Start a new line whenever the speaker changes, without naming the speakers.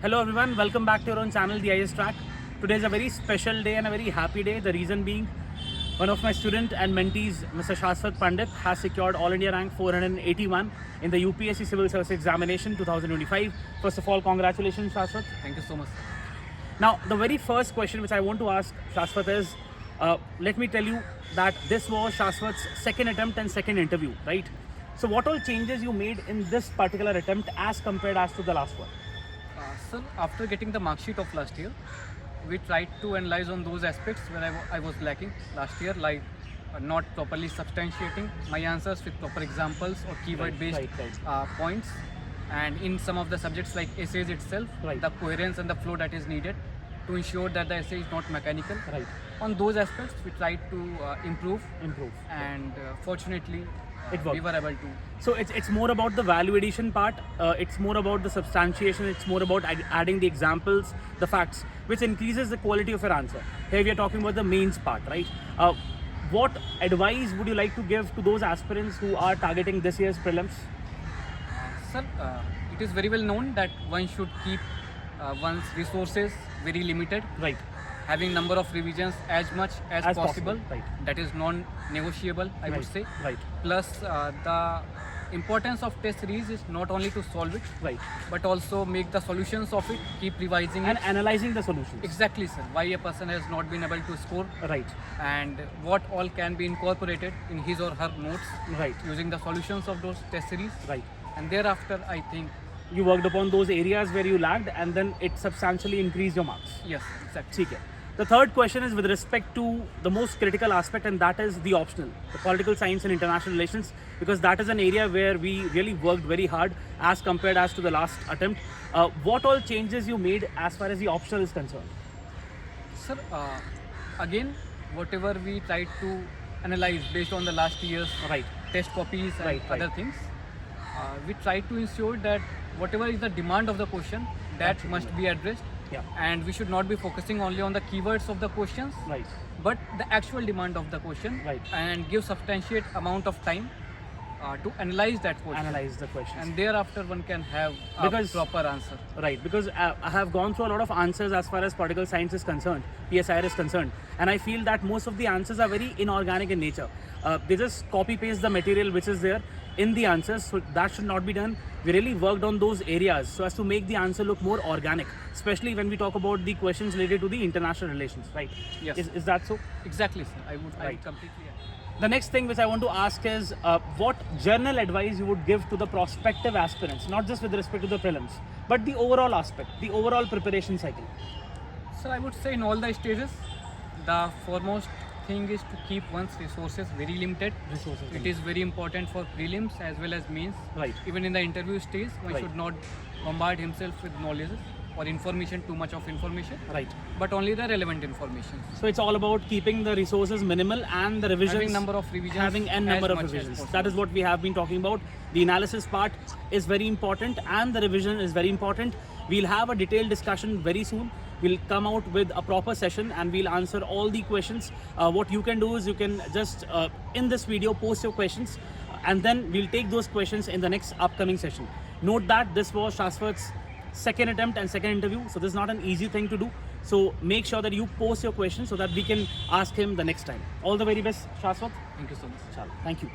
Hello everyone, welcome back to your own channel, The IS Track. Today is a very special day and a very happy day. The reason being, one of my student and mentees, Mr. Shashwat Pandit, has secured All India rank 481 in the UPSC Civil Service Examination 2025. First of all, congratulations, Shashwat.
Thank you so much.
Now, the very first question which I want to ask Shashwat is, let me tell you that this was Shashwat's second attempt and second interview, right? So what all changes you made in this particular attempt as compared as to the last one?
Sir, after getting the mark sheet of last year, we tried to analyze on those aspects where I was lacking last year, like not properly substantiating my answers with proper examples or keyword-based points. And in some of the subjects like essays itself, the coherence and the flow that is needed to ensure that the essay is not mechanical.
Right.
On those aspects, we tried to improve. And fortunately, we were able to.
So it's more about the value addition part, it's more about the substantiation, it's more about adding the examples, the facts, which increases the quality of your answer. Here we are talking about the mains part, right? What advice would you like to give to those aspirants who are targeting this year's prelims?
Sir, it is very well known that one should keep one's resources very limited.
Right.
Having number of revisions as much as possible.
Right.
That is non-negotiable, I would say.
Right.
Plus, the importance of test series is not only to solve it, but also make the solutions of it, keep revising
And
it.
analyzing the solutions.
Exactly, sir. Why a person has not been able to score.
Right.
And what all can be incorporated in his or her notes.
Right.
Using the solutions of those test series.
Right.
And thereafter, I think.
You worked upon those areas where you lagged and then it substantially increased your marks.
Yes, exactly.
Okay. The third question is with respect to the most critical aspect, and that is the optional, the political science and international relations, because that is an area where we really worked very hard as compared as to the last attempt. What all changes you made as far as the optional is concerned?
Sir, again, whatever we tried to analyze based on the last year's test copies and other things, we tried to ensure that whatever is the demand of the question, that must be addressed. And we should not be focusing only on the keywords of the questions, but the actual demand of the question, and give substantiate amount of time to analyze that question.
Analyze the questions.
And thereafter one can have a proper answer.
Right, because I have gone through a lot of answers as far as political science is concerned, PSIR is concerned, and I feel that most of the answers are very inorganic in nature. They just copy paste the material which is there in the answers, so that should not be done. We really worked on those areas so as to make the answer look more organic, especially when we talk about the questions related to the international relations, right?
Yes.
Is that so?
Exactly, sir. I would completely agree.
The next thing which I want to ask is what general advice you would give to the prospective aspirants, not just with respect to the prelims, but the overall aspect, the overall preparation cycle?
So I would say in all the stages, the foremost thing is to keep one's resources very limited. It is very important for prelims as well as mains. Even in the interview stage, one should not bombard himself with knowledge or information, too much of information, but only the relevant information.
So it's all about keeping the resources minimal and the revisions,
having number of revisions,
having n number of revisions. That is what we have been talking about. The analysis part is very important and the revision is very important. We'll have a detailed discussion very soon. We'll come out with a proper session and we'll answer all the questions. What you can do is you can just in this video post your questions and then we'll take those questions in the next upcoming session. Note that this was Shashwat's second attempt and second interview, so this is not an easy thing to do. So make sure that you post your questions so that we can ask him the next time. All the very best, Shashwat.
Thank you so much.
Thank you.